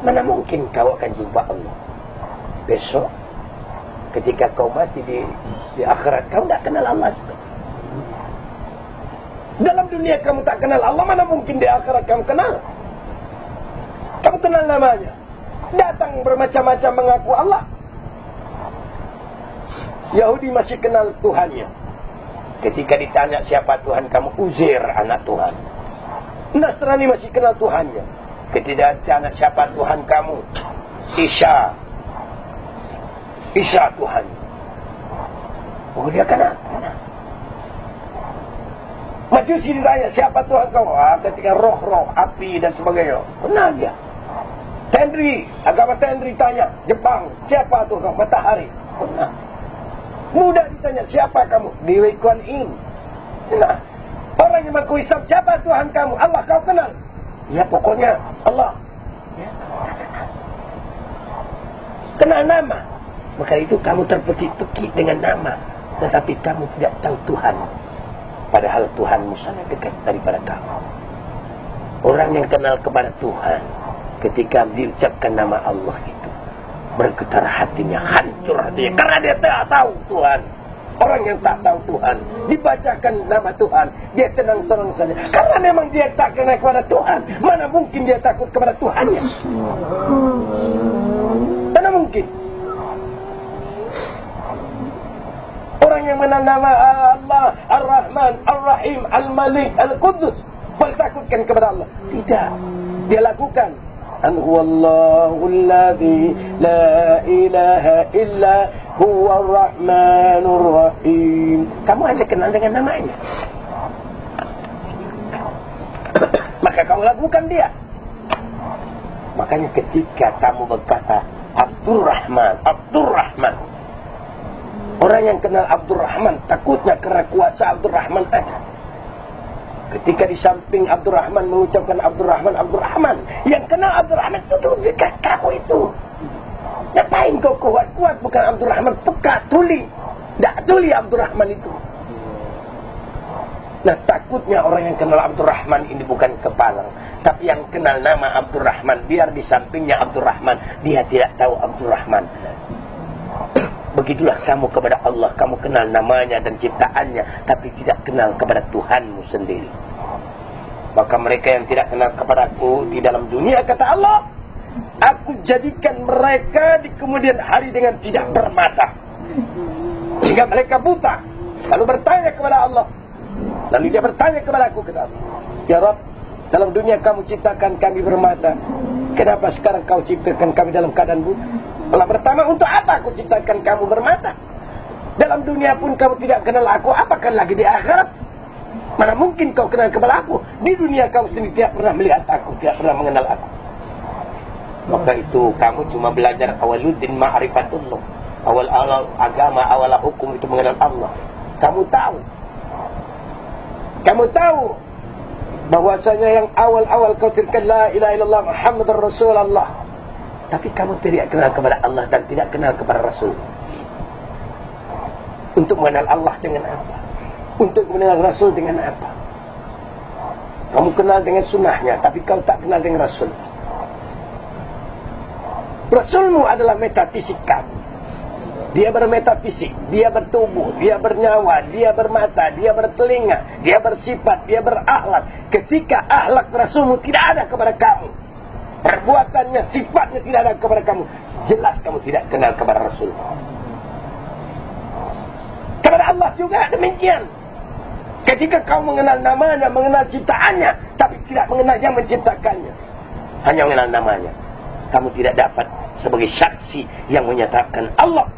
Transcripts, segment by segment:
Mana mungkin kau akan jumpa Allah besok ketika kau mati di akhirat. Kau tak kenal Allah juga. Dalam dunia kamu tak kenal Allah, mana mungkin di akhirat kamu kenal? Kamu kenal namanya, datang bermacam-macam mengaku Allah. Yahudi masih kenal Tuhannya. Ketika ditanya siapa Tuhan kamu, Uzair anak Tuhan. Nasrani masih kenal Tuhannya. Ketika ditanya siapa Tuhan kamu, Isa Tuhan. Oh, dia kenal. Majusi ditanya siapa Tuhan kamu, ketika roh-roh, api dan sebagainya, kenal dia. Agama Tendri tanya, Jepang, siapa Tuhan kamu, matahari, kenal. Buddha ditanya siapa kamu, Dewi Kuan Yin, kenal. Orang yang mengaku Islam, siapa Tuhan kamu, Allah, kau kenal? Ya pokoknya Allah. Ya, kenal nama. Maka itu kamu terpekik-pekik dengan nama, tetapi kamu tidak tahu Tuhan. Padahal Tuhanmu sangat dekat daripada kamu. Orang yang kenal kepada Tuhan, ketika diucapkan nama Allah itu, bergetar hatinya, hancur hatinya, karena dia tak tahu Tuhan. Orang yang tak tahu Tuhan, dibacakan nama Tuhan, dia tenang-tenang saja. Karena memang dia tak kenal kepada Tuhan, mana mungkin dia takut kepada Tuhannya? Mana mungkin? Orang yang mengenal nama Allah, Ar-Rahman, Ar-Rahim, Al-Malik, Al-Qudus, bertakutkan kepada Allah? Tidak. Dia lakukan. Huwallahul ladzi la ilaha illa huwar rahmanur rahim. Kamu hanya kenal dengan namanya, maka kamu lakukan dia. Makanya ketika kamu berkata Abdurrahman, orang yang kenal Abdurrahman takutnya karena kuasa Abdurrahman ada. Ketika di samping Abdurrahman mengucapkan Abdurrahman, yang kenal Abdurrahman itu dekat kamu itu. Ngapain kau kuat-kuat, bukan Abdurrahman, peka, tuli. Tak tuli Abdurrahman itu. Nah, takutnya orang yang kenal Abdurrahman ini bukan kepalang, tapi yang kenal nama Abdurrahman, biar di sampingnya Abdurrahman, dia tidak tahu Abdurrahman. Begitulah kamu kepada Allah, kamu kenal namanya dan ciptaannya, tapi tidak kenal kepada Tuhanmu sendiri. Maka mereka yang tidak kenal kepadaku di dalam dunia, kata Allah, aku jadikan mereka di kemudian hari dengan tidak bermata, sehingga mereka buta. Lalu bertanya kepada Allah, lalu dia bertanya kepada aku, kata Allah, ya Rabb, dalam dunia kamu ciptakan kami bermata, kenapa sekarang kau ciptakan kami dalam keadaan buta? Allah bertanya, untuk apa aku ciptakan kamu bermata? Dalam dunia pun kamu tidak kenal aku, apakan lagi di akhirat? Mana mungkin kau kenal kepada aku? Di dunia kamu sendiri tidak pernah melihat aku, tidak pernah mengenal aku. Maka itu kamu cuma belajar awaluddin ma'rifatullah. Awal agama, awal hukum itu mengenal Allah. Kamu tahu bahwasanya yang awal-awal kau tirkan la ilaha illallah Muhammadur Rasulullah. Tapi kamu tidak kenal kepada Allah dan tidak kenal kepada Rasul. Untuk mengenal Allah dengan apa? Untuk mengenal Rasul dengan apa? Kamu kenal dengan sunnahnya, tapi kau tak kenal dengan Rasul. Rasulmu adalah metafisik kamu. Dia bermetafisik, dia bertubuh, dia bernyawa, dia bermata, dia bertelinga, dia bersifat, dia berakhlak. Ketika akhlak Rasulmu tidak ada kepada kamu, perbuatannya, sifatnya tidak ada kepada kamu, jelas kamu tidak kenal kepada Rasul. Kepada Allah juga demikian. Ketika kau mengenal namanya, mengenal ciptaannya, tapi tidak mengenal yang menciptakannya, hanya mengenal namanya, kamu tidak dapat sebagai saksi yang menyatakan Allah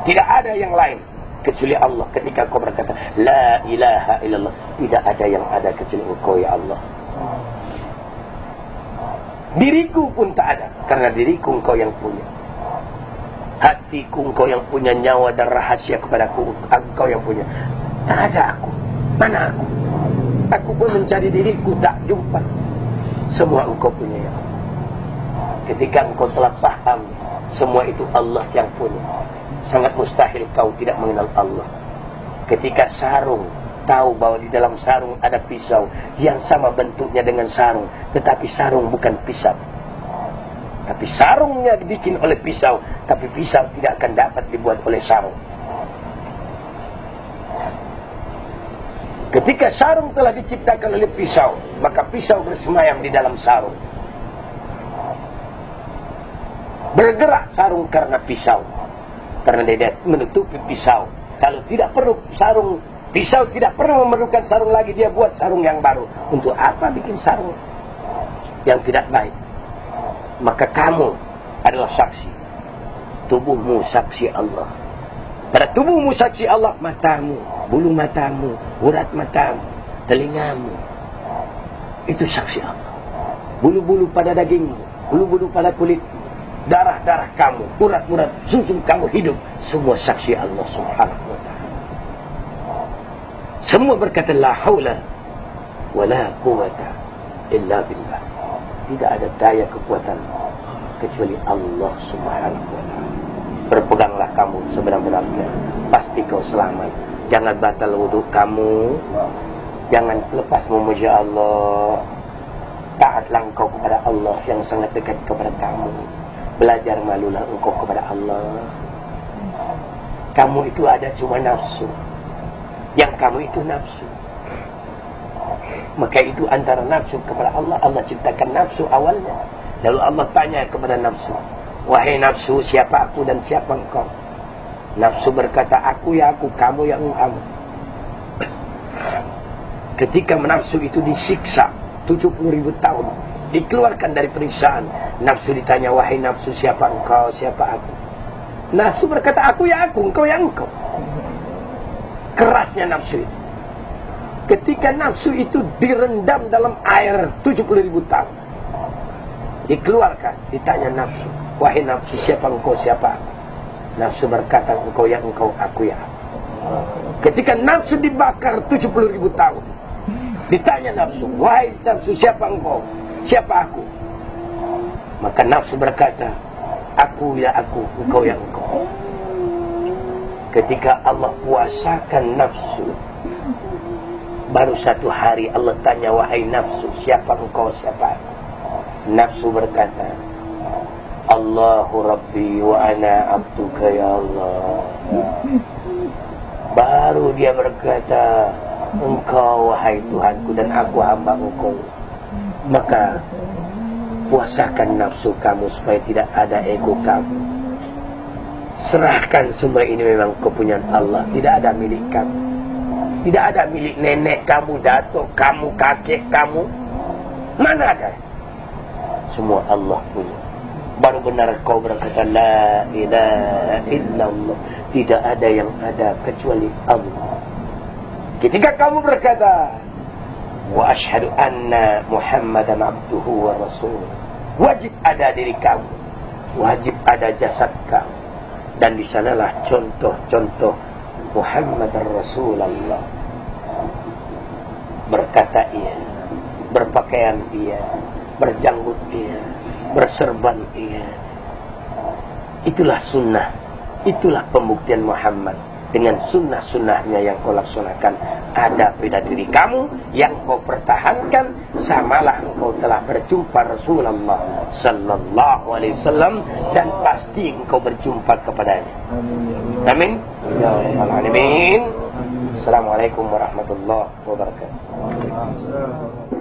tidak ada yang lain kecuali Allah. Ketika kau berkata la ilaha illallah, tidak ada yang ada kecuali Engkau ya Allah. Diriku pun tak ada, karena diriku Engkau yang punya. Hatiku Engkau yang punya, nyawa dan rahasia kepadaku Engkau yang punya. Tak ada aku. Mana aku? Aku pun mencari diriku, tak jumpa. Semua Engkau punya ya Allah. Ketika Engkau telah paham semua itu Allah yang punya, sangat mustahil kau tidak mengenal Allah. Ketika sarung, tahu bahwa di dalam sarung ada pisau yang sama bentuknya dengan sarung, tetapi sarung bukan pisau. Tapi sarungnya dibikin oleh pisau, tapi pisau tidak akan dapat dibuat oleh sarung. Ketika sarung telah diciptakan oleh pisau, maka pisau bersemayam di dalam sarung. Bergerak sarung karena pisau, karena dia menutupi pisau. Kalau tidak perlu sarung, pisau tidak perlu memerlukan sarung lagi, dia buat sarung yang baru. Untuk apa bikin sarung yang tidak baik? Maka kamu adalah saksi. Tubuhmu saksi Allah. Pada tubuhmu saksi Allah, matamu, bulu matamu, urat matamu, telingamu, itu saksi Allah. Bulu-bulu pada dagingmu, bulu-bulu pada kulitmu, darah-darah kamu, urat-urat sumsum kamu hidup, semua saksi Allah Subhanahu wa ta'ala. Semua berkata la haula wa la quwata illa billah. Tidak ada daya kekuatan kecuali Allah Subhanahu wa ta'ala. Berpeganglah kamu sebenar-benarnya, pasti kau selamat. Jangan batal wudhu kamu, jangan lepas memuji Allah. Taatlah engkau kepada Allah yang sangat dekat kepada kamu. Belajar malulah engkau kepada Allah. Kamu itu ada cuma nafsu. Yang kamu itu nafsu. Maka itu antara nafsu kepada Allah. Allah ciptakan nafsu awalnya. Lalu Allah tanya kepada nafsu, wahai nafsu, siapa aku dan siapa engkau? Nafsu berkata, aku ya aku, kamu ya kamu. Ketika nafsu itu disiksa 70.000 tahun, dikeluarkan dari periksaan, nafsu ditanya, wahai nafsu, siapa engkau, siapa aku? Nafsu berkata, aku ya aku, engkau ya engkau. Kerasnya nafsu itu. Ketika nafsu itu direndam dalam air 70.000 tahun, dikeluarkan, ditanya nafsu, wahai nafsu, siapa engkau, siapa aku? Nafsu berkata, engkau ya engkau, aku ya aku. Ketika nafsu dibakar 70.000 tahun, ditanya nafsu, wahai nafsu, siapa engkau, siapa aku? Maka nafsu berkata, aku ya aku, engkau ya engkau. Ketika Allah puasakan nafsu, baru satu hari Allah tanya, wahai nafsu, siapa engkau, siapa aku? Nafsu berkata, Allahu Rabbi wa ana abduka ya Allah. Baru dia berkata, engkau wahai Tuhanku dan aku hamba engkau. Maka puasakan nafsu kamu supaya tidak ada ego kamu. Serahkan semua ini memang kepunyaan Allah, tidak ada milik kamu. Tidak ada milik nenek kamu, datuk kamu, kakek kamu. Mana ada? Semua Allah punya. Baru benar kau berkata la ilaha illallah. Tidak ada yang ada kecuali Allah. Ketika kamu berkata wa asyhadu anna Muhammadan abduhu wa rasul, wajib ada diri kamu, wajib ada jasad kamu. Dan di sanalah contoh-contoh Muhammad Rasulullah. Berkata ia, berpakaian ia, berjanggut ia, berserban ia. Itulah sunnah, itulah pembuktian Muhammad. Dengan sunnah-sunnahnya yang kau laksanakan, ada pada diri kamu yang kau pertahankan, samalah engkau telah berjumpa Rasulullah sallallahu alaihi wasallam, dan pasti engkau berjumpa kepadanya. Amin ya rabbal alamin. Assalamualaikum warahmatullahi wabarakatuh.